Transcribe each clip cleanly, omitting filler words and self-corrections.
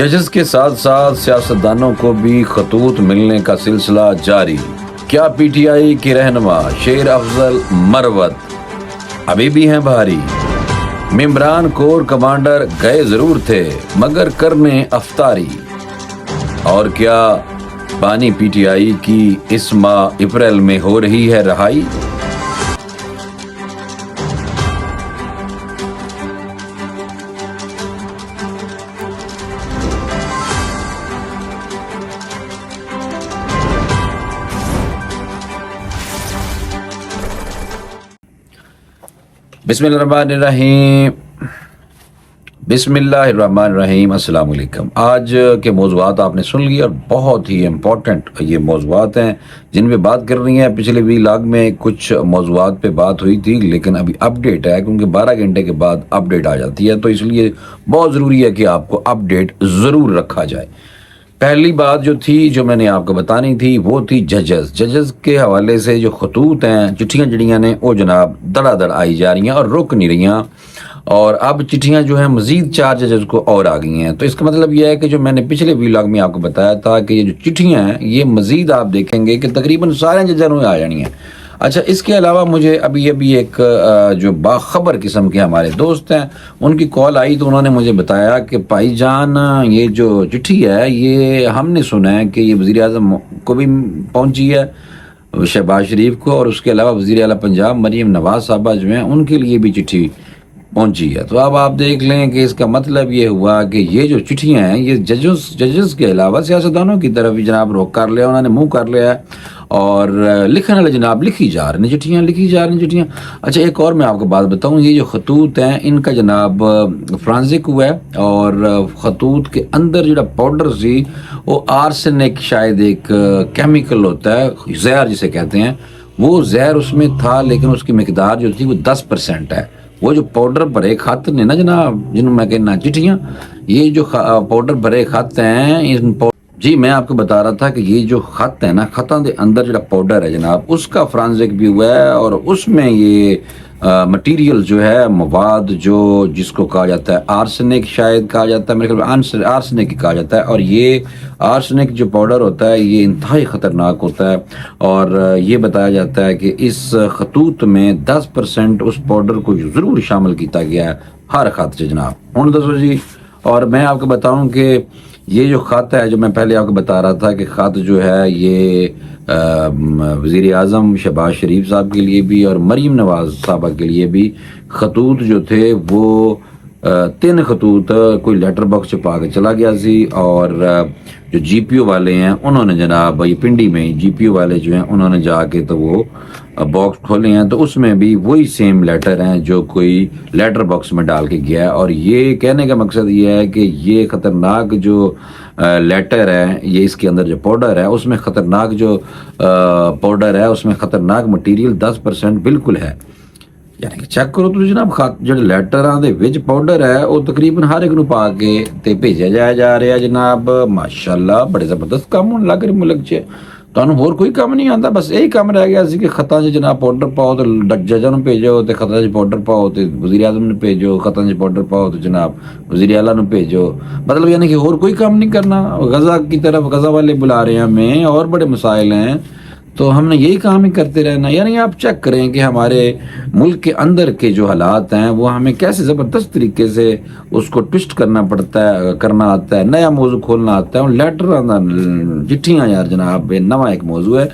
ججز کے ساتھ ساتھ سیاستدانوں کو بھی خطوط ملنے کا سلسلہ جاری۔ کیا پی ٹی آئی کے رہنما شیر افضل مروت ابھی بھی ہیں بھاری؟ ممبران کور کمانڈر گئے ضرور تھے مگر کرنے افطاری۔ اور کیا بانی پی ٹی آئی کی اس ماہ اپریل میں ہو رہی ہے رہائی؟ بسم اللہ الرحمن الرحیم۔ السلام علیکم۔ آج کے موضوعات آپ نے سن لیے اور بہت ہی امپورٹنٹ یہ موضوعات ہیں جن پہ بات کر رہی ہیں۔ پچھلے ویلاگ میں کچھ موضوعات پہ بات ہوئی تھی لیکن ابھی اپڈیٹ ہے کیونکہ 12 گھنٹے کے بعد اپڈیٹ آ جاتی ہے، تو اس لیے بہت ضروری ہے کہ آپ کو اپڈیٹ ضرور رکھا جائے۔ پہلی بات جو تھی جو میں نے آپ کو بتانی تھی وہ تھی ججز کے حوالے سے جو خطوط ہیں، چٹھیاں جڑیاں نے وہ جناب دڑا دڑ آئی جا رہی ہیں اور رک نہیں رہی ہیں، اور اب چٹھیاں جو ہیں مزید 4 ججز کو اور آ گئی ہیں۔ تو اس کا مطلب یہ ہے کہ جو میں نے پچھلے ویلاگ میں آپ کو بتایا تھا کہ یہ جو چٹھیاں ہیں یہ مزید آپ دیکھیں گے کہ تقریباً سارے ججوں میں آ جانی ہیں۔ اچھا، اس کے علاوہ مجھے ابھی ایک جو باخبر قسم کے ہمارے دوست ہیں ان کی کال آئی تو انہوں نے مجھے بتایا کہ بھائی جان یہ جو چٹھی ہے یہ ہم نے سنا ہے کہ یہ وزیر اعظم کو بھی پہنچی ہے، شہباز شریف کو، اور اس کے علاوہ وزیر اعلیٰ پنجاب مریم نواز صاحبہ جو ہیں ان کے لیے بھی چٹھی پہنچی ہے۔ تو اب آپ دیکھ لیں کہ اس کا مطلب یہ ہوا کہ یہ جو چٹھیاں ہیں یہ ججز کے علاوہ سیاستدانوں کی طرف بھی جناب رخ کر لیا، انہوں نے منہ کر لیا ہے اور لکھنے والے جناب لکھی جا رہے ہیں چٹھیاں۔ اچھا، ایک اور میں آپ کو بات بتاؤں، یہ جو خطوط ہیں ان کا جناب فرانزک ہوا ہے اور خطوط کے اندر جو پاؤڈر سی وہ آرسینک شاید ایک کیمیکل ہوتا ہے، زہر جسے کہتے ہیں، وہ زہر اس میں تھا لیکن اس کی مقدار جو تھی وہ 10% ہے۔ وہ جو پاؤڈر بھرے خط نے نا جناب، جنہوں میں کہنا چٹھیاں، یہ جو پاؤڈر بھرے خط ہیں جی میں آپ کو بتا رہا تھا کہ یہ جو خط ہے نا، خطاں دے اندر جو پاؤڈر ہے جناب اس کا فرانزک بھی ہوا ہے اور اس میں یہ مٹیریل جو ہے، مواد جو جس کو کہا جاتا ہے آرسینک شاید کہا جاتا ہے، میرے خیال آرسینک ہی کہا جاتا ہے، اور یہ آرسینک جو پاؤڈر ہوتا ہے یہ انتہائی خطرناک ہوتا ہے، اور یہ بتایا جاتا ہے کہ اس خطوط میں 10% اس پاؤڈر کو ضرور شامل کیتا گیا ہے ہر خط سے جناب۔ ہوں دسو جی، اور میں آپ کو بتاؤں کہ یہ جو خط ہے جو میں پہلے آپ کو بتا رہا تھا کہ خط جو ہے یہ وزیر اعظم شہباز شریف صاحب کے لیے بھی اور مریم نواز صاحبہ کے لیے بھی خطوط جو تھے وہ 3 خطوط کوئی لیٹر باکس چھپا کے چلا گیا سی، اور جو جی پی او والے ہیں انہوں نے جناب یہ پنڈی میں جی پی او والے جو ہیں انہوں نے جا کے تو وہ باکس کھولے ہیں تو اس میں بھی وہی سیم لیٹر ہیں جو کوئی لیٹر باکس میں ڈال کے گیا ہے، اور یہ کہنے کا مقصد یہ ہے کہ یہ خطرناک جو لیٹر ہے، یہ اس کے اندر جو پاؤڈر ہے اس میں خطرناک جو پاؤڈر ہے اس میں خطرناک مٹیریل 10% بالکل ہے، یعنی کہ چیک کرو تو جناب جڑے لیٹراں دے وچ پاؤڈر ہے وہ تقریباً ہر ایک نو پا کے تے بھیجا جا رہا ہے جناب۔ ماشاءاللہ بڑے زبردست کام ہونے لگ رہے ملک 'چ، تانوں ہور کوئی کام نہیں آندا، بس یہی کام رہ گیا سی کہ خطاں 'چ جناب پاؤڈر پاؤ تے ججاں نوں بھیجو تے خطاں 'چ پاؤڈر پاؤ تے وزیر اعظم نوں بھیجو، خطاں 'چ پاؤڈر پاؤ تے جناب وزیر اعلیٰ نوں بھیجو، مطلب یعنی کہ اور کوئی کام نہیں کرنا۔ غزہ کی طرف غزہ والے بلا رہے ہیں ہمیں، اور بڑے مسائل ہیں تو ہم نے یہی کام ہی کرتے رہنا۔ یعنی آپ چیک کریں کہ ہمارے ملک کے اندر کے جو حالات ہیں وہ ہمیں کیسے زبردست طریقے سے اس کو ٹوسٹ کرنا آتا ہے، نیا موضوع کھولنا آتا ہے۔ اور لیٹر چٹھیاں یار جناب نواں ایک موضوع ہے۔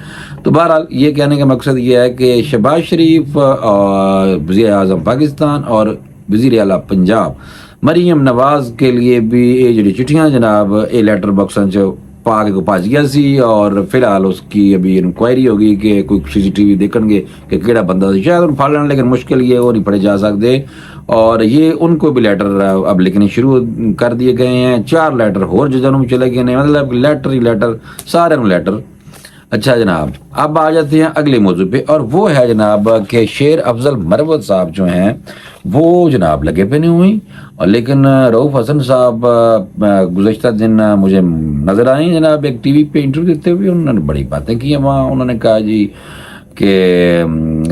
تو بہرحال یہ کہنے کا مقصد یہ ہے کہ شہباز شریف وزیر اعظم پاکستان اور وزیر اعلیٰ پنجاب مریم نواز کے لیے بھی یہ جڑی چٹھیاں جناب یہ لیٹر باکساں پا کے کو پاج گیا سی، اور فی الحال اس کی ابھی انکوائری ہوگی کہ کوئی CCTV دیکھن گے کہ کیڑا بندہ سی، شاید ان پھڑ لین لیکن مشکل یہ وہ نہیں پڑے جا سکتے، اور یہ ان کو بھی لیٹر اب لکھنے شروع کر دیے گئے ہیں۔ 4 لیٹر اور ججوں میں چلے گئے ہیں، مطلب لیٹر ہی لیٹر سارے لیٹر۔ اچھا جناب، اب آ جاتے ہیں اگلے موضوع پہ، اور وہ ہے جناب کہ شیر افضل مروت صاحب جو ہیں وہ جناب لگے پہ نہیں ہوئی، اور لیکن رؤوف حسن صاحب گزشتہ دن مجھے نظر آئیں جناب ایک ٹی وی پہ انٹرویو دیتے ہوئے، انہوں نے بڑی باتیں کی وہاں۔ انہوں نے کہا جی کہ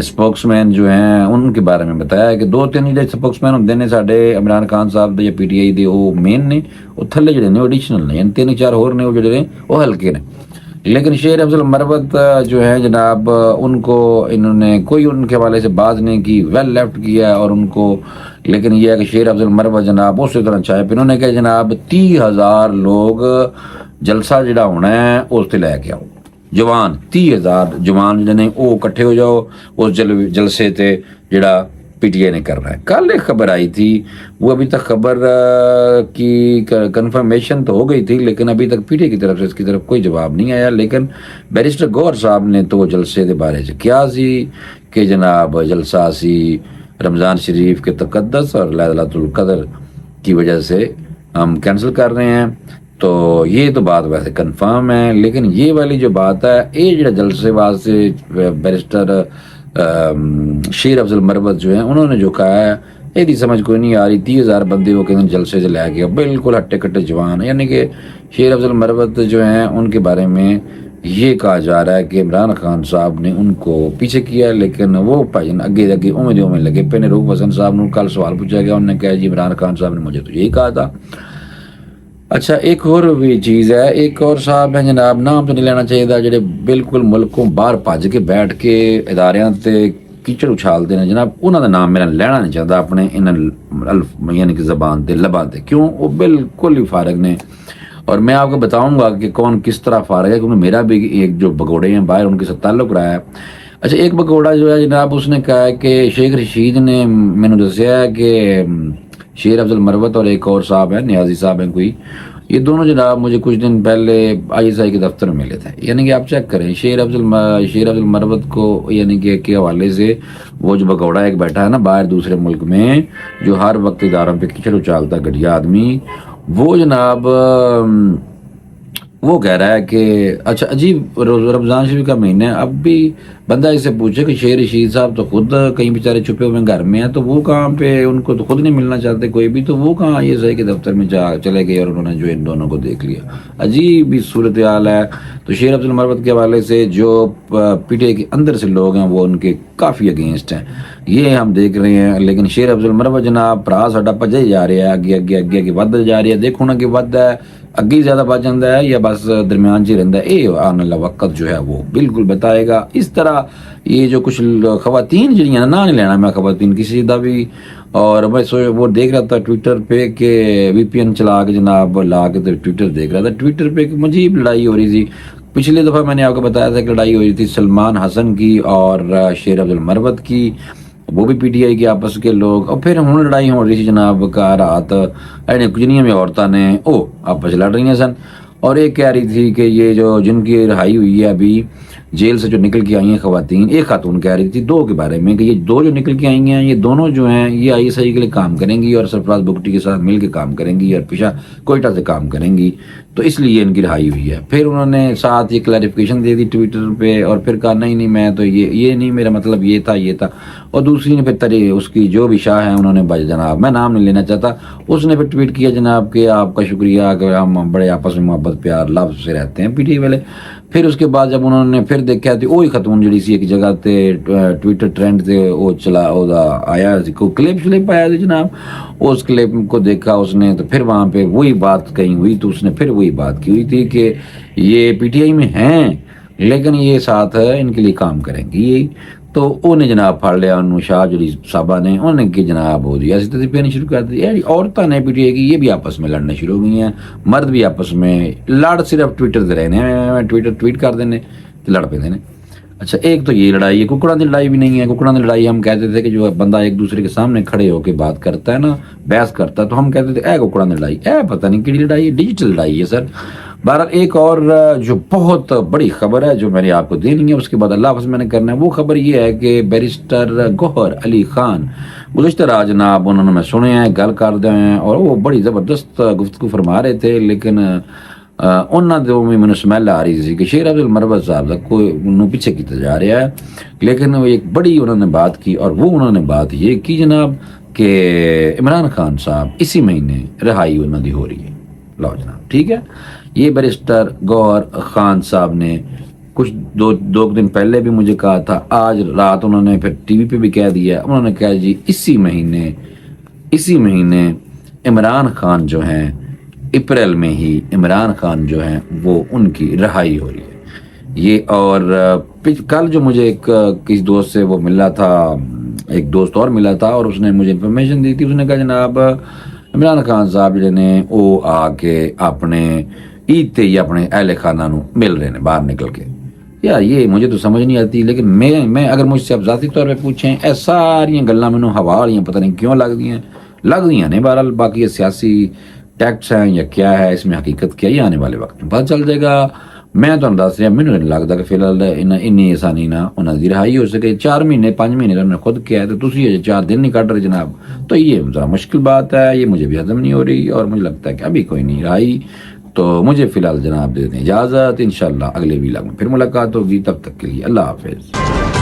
سپوکس مین جو ہیں ان کے بارے میں بتایا ہے کہ 2-3 ਜਿਹੜੇ سپوکس مین ਹੁੰਦੇ ਨੇ ਸਾਡੇ ਇਮਰਾਨ ਖਾਨ ਸਾਹਿਬ ਦੇ ਜਾਂ PTI ਦੇ ਉਹ ਮੇਨ ਨੇ, ਉਹ ਥੱਲੇ ਜਿਹੜੇ ਨੇ ਉਹ ਐਡੀਸ਼ਨਲ ਨੇ, 3-4 ਹੋਰ ਨੇ ਉਹ ਜਿਹੜੇ ਨੇ ਉਹ ਹਲਕੇ ਨੇ। لیکن شیر افضل مروت جو ہے جناب ان کو انہوں نے کوئی ان کے حوالے سے بات نہیں کی، ویل لیفٹ کیا اور ان کو، لیکن یہ ہے کہ شیر افضل مروت جناب اسی طرح چائے پہ انہوں نے کہا جناب 30,000 لوگ جلسہ جڑا ہونا ہے اس سے لے کے آؤ، جوان 30,000 جوان جنہیں او کٹھے ہو جاؤ اس جلسے تے جڑا PTI نے کر رہا ہے۔ کل ایک خبر آئی تھی، وہ ابھی تک خبر کی کنفرمیشن تو ہو گئی تھی لیکن ابھی تک PTI کی طرف سے اس کی طرف کوئی جواب نہیں آیا، لیکن بیرسٹر گوہر صاحب نے تو جلسے کے بارے سے کیا سی کہ جناب جلسہ سی رمضان شریف کے تقدس اور لیلۃ القدر کی وجہ سے ہم کینسل کر رہے ہیں، تو یہ تو بات ویسے کنفرم ہے، لیکن یہ والی جو بات ہے یہ جو جلسے واسطے بیرسٹر شیر افضل مروت جو ہیں انہوں نے جو کہا ہے یہ سمجھ کوئی نہیں آ رہی۔ 30,000 بندے وہ کہیں جلسے سے لے گیا، بالکل ہٹے کٹے جوان، یعنی کہ شیر افضل مروت جو ہیں ان کے بارے میں یہ کہا جا رہا ہے کہ عمران خان صاحب نے ان کو پیچھے کیا، لیکن وہ بھائی اگے امید لگے پہ نے۔ روح حسن صاحب نے کل سوال پوچھا گیا، انہوں نے کہا جی عمران خان صاحب نے مجھے تو یہی کہا تھا۔ اچھا ایک اور بھی چیز ہے، ایک اور صاحب ہیں جناب، نام تو نہیں لینا چاہیے تھا، جڑے بالکل ملکوں باہر بھج کے بیٹھ کے اداریاں تے کیچڑ اچھالتے ہیں جناب، انہوں کا نام میرا لینا نہیں چاہتا اپنے یعنی کہ زبان تے لباں تے، کیوں؟ وہ بالکل ہی فارغ نے، اور میں آپ کو بتاؤں گا کہ کون کس طرح فارغ ہے، کیونکہ میرا بھی ایک جو بگوڑے ہیں باہر ان کے ساتھ تعلق رہا ہے۔ اچھا ایک بگوڑا جو ہے جناب اس نے کہا ہے کہ شیخ رشید نے میں نے دسیا ہے کہ شیر افضل مروت اور ایک اور صاحب ہیں نیازی صاحب ہیں کوئی، یہ دونوں جناب مجھے کچھ دن پہلے ISI کے دفتر میں ملے تھے، یعنی کہ آپ چیک کریں شیر افضل مروت کو یعنی کہ کے حوالے سے وہ جو بگوڑا ایک بیٹھا ہے نا باہر دوسرے ملک میں جو ہر وقت اداروں پہ کیچڑ اچالتا گھٹیا آدمی، وہ جناب وہ کہہ رہا ہے کہ اچھا عجیب رمضان شریف کا مہینہ ہے، اب بھی بندہ اسے پوچھے کہ شیر رشید صاحب تو خود کہیں بیچارے چھپے ہوئے گھر میں ہیں، تو وہ کہاں پہ ان کو تو خود نہیں ملنا چاہتے کوئی بھی، تو وہ کہاں ISI کے دفتر میں چلے گئے اور انہوں نے جو ان دونوں کو دیکھ لیا، عجیب ہی صورتحال ہے۔ تو شیر افضل مروت کے حوالے سے جو PTI کے اندر سے لوگ ہیں وہ ان کے کافی اگینسٹ ہیں، یہ ہم دیکھ رہے ہیں، لیکن شیر افضل مروت جناب پرا ساڈا پجے جا رہا ہے، اگے ود جا رہی ہے، دیکھو نا کہ ود ہے اگے زیادہ بچ جاتا ہے یا بس درمیان چ رہتا ہے، یہ آنے والا وقت جو ہے وہ بالکل بتائے گا۔ اس طرح یہ جو کچھ خواتین جڑیاں نہ نہیں لینا میں خواتین کسی دا بھی، اور میں وہ دیکھ رہا تھا ٹویٹر پہ کہ VPN چلا کے جناب لا کے ٹویٹر دیکھ رہا تھا، ٹویٹر پہ ایک عجیب لڑائی ہو رہی تھی، پچھلی دفعہ میں نے آپ کو بتایا تھا کہ لڑائی ہو رہی تھی سلمان حسن کی اور شیر افضل مروت کی، وہ بھی PTI کے آپس کے لوگ، اور پھر ہوں لڑائی ہو رہی تھی جناب کا رات جنیا میں عورتیں نے آپس لڑ رہی ہیں سن، اور ایک کہہ رہی تھی کہ یہ جو جن کی رہائی ہوئی ہے ابھی جیل سے جو نکل کے آئی ہیں خواتین، ایک خاتون کہہ رہی تھی دو کے بارے میں کہ یہ دو جو نکل کے آئی ہیں یہ دونوں جو ہیں یہ ISI کے لیے کام کریں گی اور سرفراز بگٹی کے ساتھ مل کے کام کریں گی اور پیشہ کوئٹہ سے کام کریں گی، تو اس لیے ان کی رہائی ہوئی ہے۔ پھر انہوں نے ساتھ یہ کلیریفیکیشن دے دی ٹویٹر پہ، اور پھر کہا نہیں میں تو یہ نہیں، میرا مطلب یہ تھا، اور دوسری نے پھر اس کی جو بھی شاہ ہے انہوں نے جناب میں نام نہیں لینا چاہتا، اس نے پھر ٹویٹ کیا جناب کہ آپ کا شکریہ کہ ہم بڑے آپس میں محبت پیار لو سے رہتے ہیں PTI والے۔ پھر اس کے بعد جب انہوں نے پھر دیکھا تو وہی خاتون جڑی سی ایک جگہ تے ٹویٹر ٹرینڈ تے وہ چلا آیا کوئی کلپ آیا تھی جناب، اس کلپ کو دیکھا اس نے تو پھر وہاں پہ وہی بات کہیں ہوئی، تو اس نے پھر وہی بات کی ہوئی تھی کہ یہ PTI میں ہیں لیکن یہ ساتھ ان کے لیے کام کریں گی، تو انہیں جناب پھاڑ لیا انہوں شاہ جڑی صاحبہ نے، انہوں نے کہ جناب ہو دیا ایسی پہنی شروع کر دی، عورتیں نے PTI کی یہ بھی آپس میں لڑنے شروع ہو گئی ہیں، مرد بھی آپس میں لڑ صرف ٹویٹر سے رہنے ہیں، ٹویٹ کر دینے تو لڑ پہ دینے۔ اچھا ایک تو یہ لڑائی ہے، ککڑوں کی لڑائی بھی نہیں ہے، ککڑوں کی لڑائی ہم کہتے تھے کہ جو بندہ ایک دوسرے کے سامنے کھڑے ہو کے بات کرتا ہے نا بحث کرتا ہے تو ہم کہتے تھے ککڑوں کی لڑائی، پتہ نہیں کیڑی لڑائی ہے، ڈیجیٹل لڑائی ہے سر۔ بہرحال ایک اور جو بہت بڑی خبر ہے جو میں نے آپ کو دینی ہے، اس کے بعد اللہ حافظ میں نے کرنا ہے، وہ خبر یہ ہے کہ بیرسٹر گوہر علی خان گزشتہ رات جناب انہوں نے میں سنے ہیں گل کر دے ہیں اور وہ بڑی زبردست گفتگو فرما رہے تھے، لیکن انہوں نے میں سمیل آ رہی تھی کہ شیر افضل مروت صاحب کا کوئی انہوں پیچھے کیتا جا رہا ہے، لیکن وہ ایک بڑی انہوں نے بات کی، اور وہ انہوں نے بات یہ کی جناب کہ عمران خان صاحب اسی مہینے رہائی انہوں دی ہو رہی ہے، لو جناب ٹھیک ہے۔ یہ بیرسٹر گوہر خان صاحب نے کچھ دو دن پہلے بھی مجھے کہا تھا، آج رات انہوں نے پھر ٹی وی پہ بھی کہہ دیا، انہوں نے کہا جی اسی مہینے عمران خان جو ہیں، اپریل میں ہی عمران خان جو ہیں وہ ان کی رہائی ہو رہی ہے یہ۔ اور کل جو مجھے ایک کسی دوست سے وہ ملا تھا، ایک دوست اور ملا تھا، اور اس نے مجھے انفارمیشن دی تھی، اس نے کہا جناب عمران خان صاحب جڑے نے وہ آ کے اپنے عید تے ہی اپنے اہل خانہ نو مل رہے ہیں باہر نکل کے۔ یار یہ مجھے تو سمجھ نہیں آتی، لیکن میں اگر مجھ سے اب ذاتی طور پہ پوچھیں، اے ساریاں گلاں مینوں ہوا والیاں پتہ نہیں کیوں لگ دیاں نے، بہرحال باقی یہ سیاسی ٹیکٹس ہیں یا کیا ہے، اس میں حقیقت کیا، یہ آنے والے وقت میں پتہ چل جائے گا۔ میں تو دس رہا، مینوں نہیں لگتا کہ فی الحال انی آسانی نہ انہوں کی رہائی ہو سکے۔ 4 مہینے 5 مہینے انہوں نے خود کیا ہے، تو تسی یہ 4 دن نہیں کٹ رہے جناب، تو یہ ذرا مشکل بات ہے، یہ مجھے بھی ہضم نہیں ہو رہی، اور مجھے لگتا ہے کہ ابھی کوئی نہیں رہائی۔ تو مجھے فی الحال جناب دے دیں اجازت، انشاءاللہ اگلے ویلاگ میں پھر ملاقات ہوگی، تب تک کے لیے اللہ حافظ۔